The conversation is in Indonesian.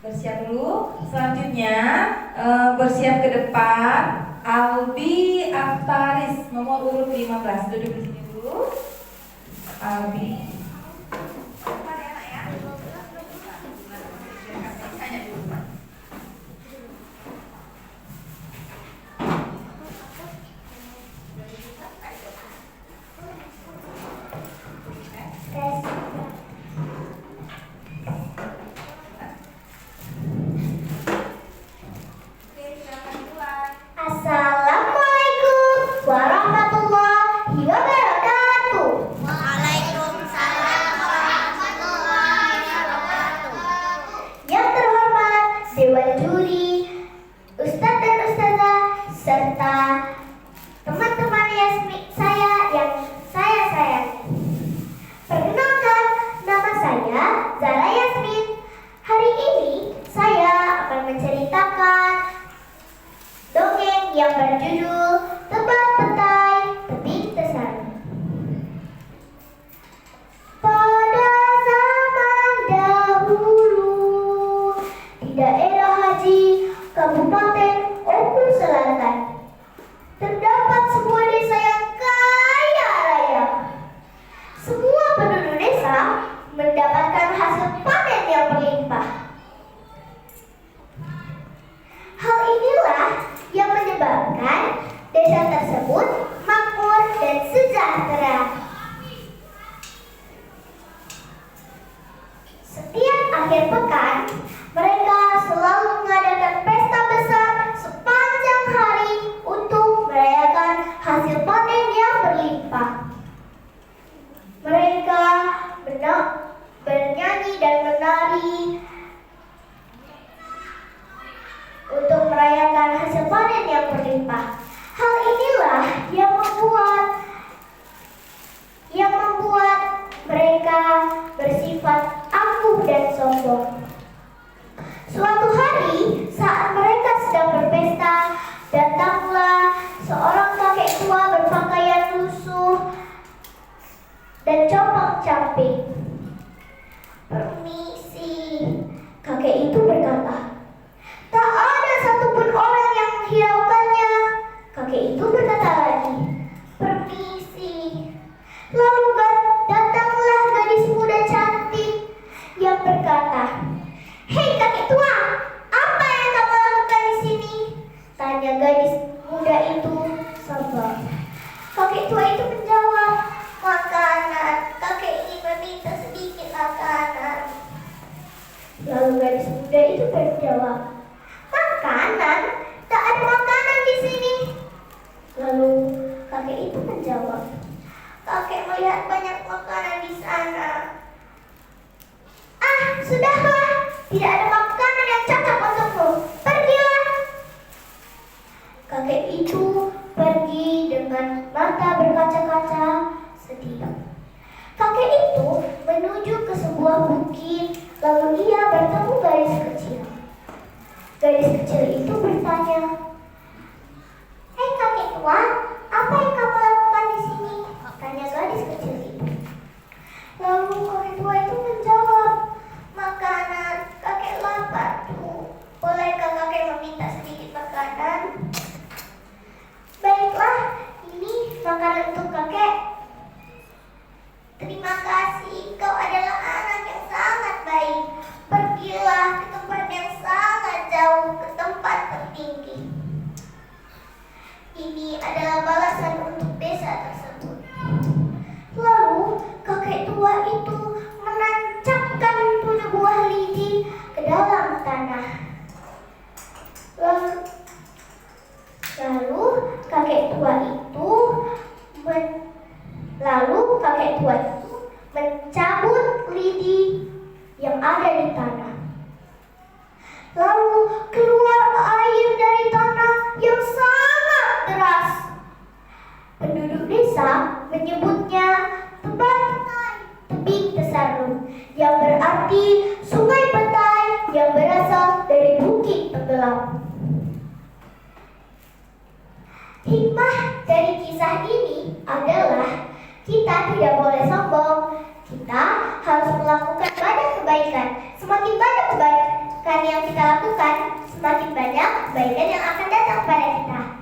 Bersiap dulu. Selanjutnya bersiap ke depan. Albi Aftaris nomor urut 15. Duduk di sini dulu. Albi. Assalamualaikum warahmatullahi wabarakatuh. Waalaikumsalam warahmatullahi wabarakatuh. Yang terhormat Dewan Juri, Ustadz dan Ustazah, serta teman-teman saya yang saya sayangi. Perkenalkan, nama saya Zara Yasmin. Hari ini saya akan menceritakan dongeng yang berjudul Tebak Petai Tebing Tersari. Pada zaman dahulu, di daerah Haji, Kabupaten Oku Selatan, terdapat sebuah desa yang kaya raya. Semua penduduk desa mendapatkan hasil panen yang berlimpah. Hal inilah yang menyebabkan desa tersebut makmur dan sejahtera. Setiap akhir pekan, mereka selalu mengadakan pesta besar sepanjang hari untuk merayakan hasil panen yang berlimpah. Mereka bernyanyi dan menari untuk merayakan hasil panen yang berlimpah. Hal inilah yang membuat mereka bersifat angkuh dan sombong. Suatu hari, saat mereka sedang berpesta, datanglah seorang kakek tua berpakaian lusuh dan compang-camping. "Permisi," kakek itu berkata. "Tak ada satupun orang yang menghiraukannya." Kakek itu berkata lagi, "Permisi." Lalu datanglah gadis muda cantik yang berkata, "Hei kakek tua, apa yang kamu lakukan di sini?" tanya gadis muda itu sabar. Kakek tua itu menjawab, "Makanan, kakek ingin meminta sedikit makanan." Lalu gadis muda itu menjawab, "Makanan? Tak ada makanan di sini." Lalu kakek itu menjawab, "Kakek melihat banyak makanan di sana." "Ah, sudahlah, tidak ada makanan yang cocok untukmu. Pergilah." Kakek itu pergi dengan mata berkaca-kaca sedih. Kakek itu menuju ke sebuah bukit, lalu ia bertemu gadis kecil. Gadis kecil itu bertanya, "Hei kakek tua, apa yang kamu lakukan di sini?" tanya gadis kecil itu. Lalu kakek tua itu menjawab, "Makanan, kakek lapar tuh. Bolehkah kakek meminta sedikit makanan?" "Baiklah, ini makanan untuk kakek." "Terima kasih, kau adalah anak yang sangat baik. Pergilah ke tempat yang sangat jauh, ke tempat tertinggi. Ini adalah balasan untuk desa tersebut." Lalu kakek tua itu menancapkan 7 buah lidi ke dalam tanah. Lalu kakek tua itu mencabut lidi yang ada di tanah. Lalu keluar air dari tanah yang sangat deras. Penduduk desa menyebutnya Tebing Tersari, yang berarti sungai petai yang berasal dari bukit tenggelam. Hikmah dari kisah ini adalah kita tidak boleh sombong. Kita harus melakukan banyak kebaikan. Semakin banyak yang kita lakukan, semakin banyak kebaikan yang akan datang pada kita.